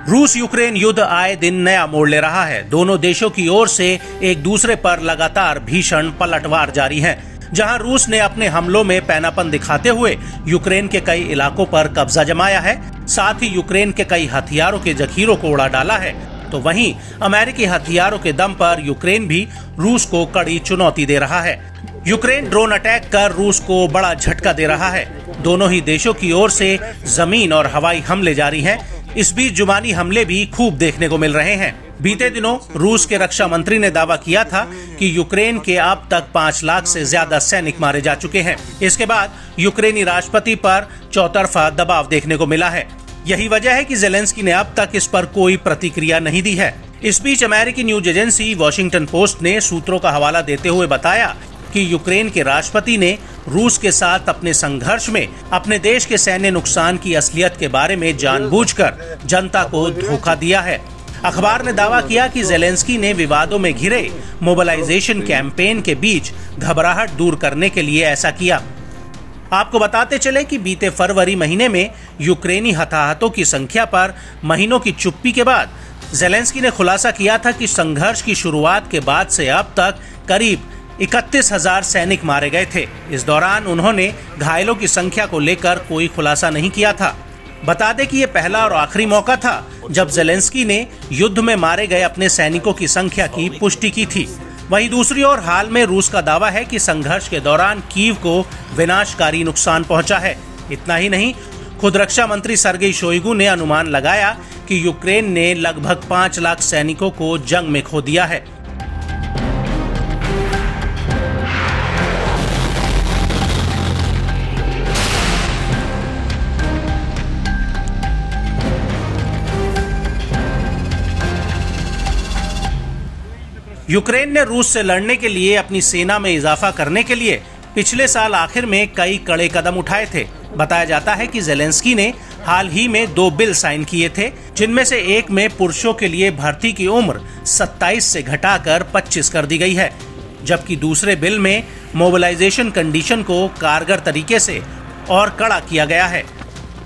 रूस यूक्रेन युद्ध आए दिन नया मोड़ ले रहा है। दोनों देशों की ओर से एक दूसरे पर लगातार भीषण पलटवार जारी है। जहां रूस ने अपने हमलों में पैनापन दिखाते हुए यूक्रेन के कई इलाकों पर कब्जा जमाया है, साथ ही यूक्रेन के कई हथियारों के जखीरों को उड़ा डाला है, तो वहीं अमेरिकी हथियारों के दम पर यूक्रेन भी रूस को कड़ी चुनौती दे रहा है। यूक्रेन ड्रोन अटैक कर रूस को बड़ा झटका दे रहा है। दोनों ही देशों की ओर से जमीन और हवाई हमले जारी हैं। इस बीच जुबानी हमले भी खूब देखने को मिल रहे हैं। बीते दिनों रूस के रक्षा मंत्री ने दावा किया था कि यूक्रेन के अब तक 5 लाख से ज्यादा सैनिक मारे जा चुके हैं। इसके बाद यूक्रेनी राष्ट्रपति पर चौतरफा दबाव देखने को मिला है। यही वजह है कि ज़ेलेंस्की ने अब तक इस पर कोई प्रतिक्रिया नहीं दी है। इस बीच अमेरिकी न्यूज एजेंसी वॉशिंगटन पोस्ट ने सूत्रों का हवाला देते हुए बताया कि यूक्रेन के राष्ट्रपति ने रूस के साथ अपने संघर्ष में अपने देश के सैन्य नुकसान की असलियत के बारे में जानबूझकर जनता को धोखा दिया है। अखबार ने दावा किया कि ज़ेलेंस्की ने विवादों में घिरे मोबिलाइजेशन कैंपेन के बीच घबराहट दूर करने के लिए ऐसा किया। आपको बताते चले कि बीते फरवरी महीने में यूक्रेनी हताहतों की संख्या पर महीनों की चुप्पी के बाद ज़ेलेंस्की ने खुलासा किया था कि संघर्ष की शुरुआत के बाद से अब तक करीब 31,000 सैनिक मारे गए थे। इस दौरान उन्होंने घायलों की संख्या को लेकर कोई खुलासा नहीं किया था। बता दें कि ये पहला और आखिरी मौका था जब ज़ेलेंस्की ने युद्ध में मारे गए अपने सैनिकों की संख्या की पुष्टि की थी। वहीं दूसरी ओर हाल में रूस का दावा है कि संघर्ष के दौरान कीव को विनाशकारी नुकसान पहुंचा है। इतना ही नहीं, खुद रक्षा मंत्री सर्गेई शोइगु ने अनुमान लगाया कि यूक्रेन ने लगभग 5 लाख सैनिकों को जंग में खो दिया है। यूक्रेन ने रूस से लड़ने के लिए अपनी सेना में इजाफा करने के लिए पिछले साल आखिर में कई कड़े कदम उठाए थे। बताया जाता है कि ज़ेलेंस्की ने हाल ही में 2 बिल साइन किए थे, जिनमें से एक में पुरुषों के लिए भर्ती की उम्र 27 से घटाकर 25 कर दी गई है, जबकि दूसरे बिल में मोबिलाइजेशन कंडीशन को कारगर तरीके से और कड़ा किया गया है।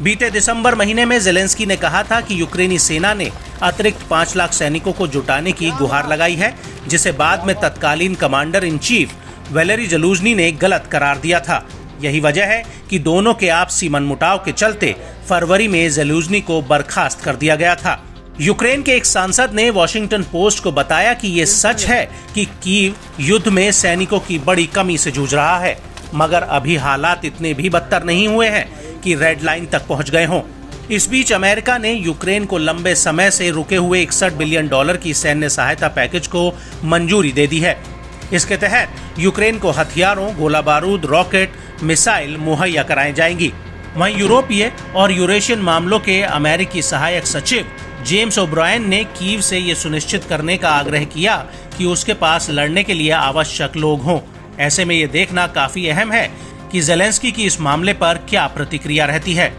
बीते दिसंबर महीने में ज़ेलेंस्की ने कहा था कि यूक्रेनी सेना ने अतिरिक्त 5 लाख सैनिकों को जुटाने की गुहार लगाई है, जिसे बाद में तत्कालीन कमांडर इन चीफ वैलेरी ज़लुझनी ने गलत करार दिया था। यही वजह है कि दोनों के आपसी मनमुटाव के चलते फरवरी में ज़लुझनी को बर्खास्त कर दिया गया था। यूक्रेन के एक सांसद ने वॉशिंगटन पोस्ट को बताया कि ये सच है कि कीव युद्ध में सैनिकों की बड़ी कमी से जूझ रहा है, मगर अभी हालात इतने भी बदतर नहीं हुए हैं कि रेड लाइन तक पहुंच गए हों। इस बीच अमेरिका ने यूक्रेन को लंबे समय से रुके हुए $61 बिलियन की सैन्य सहायता पैकेज को मंजूरी दे दी है। इसके तहत यूक्रेन को हथियारों, गोला बारूद, रॉकेट, मिसाइल मुहैया कराई जाएंगी। वहीं यूरोपीय और यूरेशियन मामलों के अमेरिकी सहायक सचिव जेम्स ओब्रायन ने कीव से ये सुनिश्चित करने का आग्रह किया कि उसके पास लड़ने के लिए आवश्यक लोग हों। ऐसे में ये देखना काफी अहम है कि ज़ेलेंस्की की इस मामले पर क्या प्रतिक्रिया रहती है।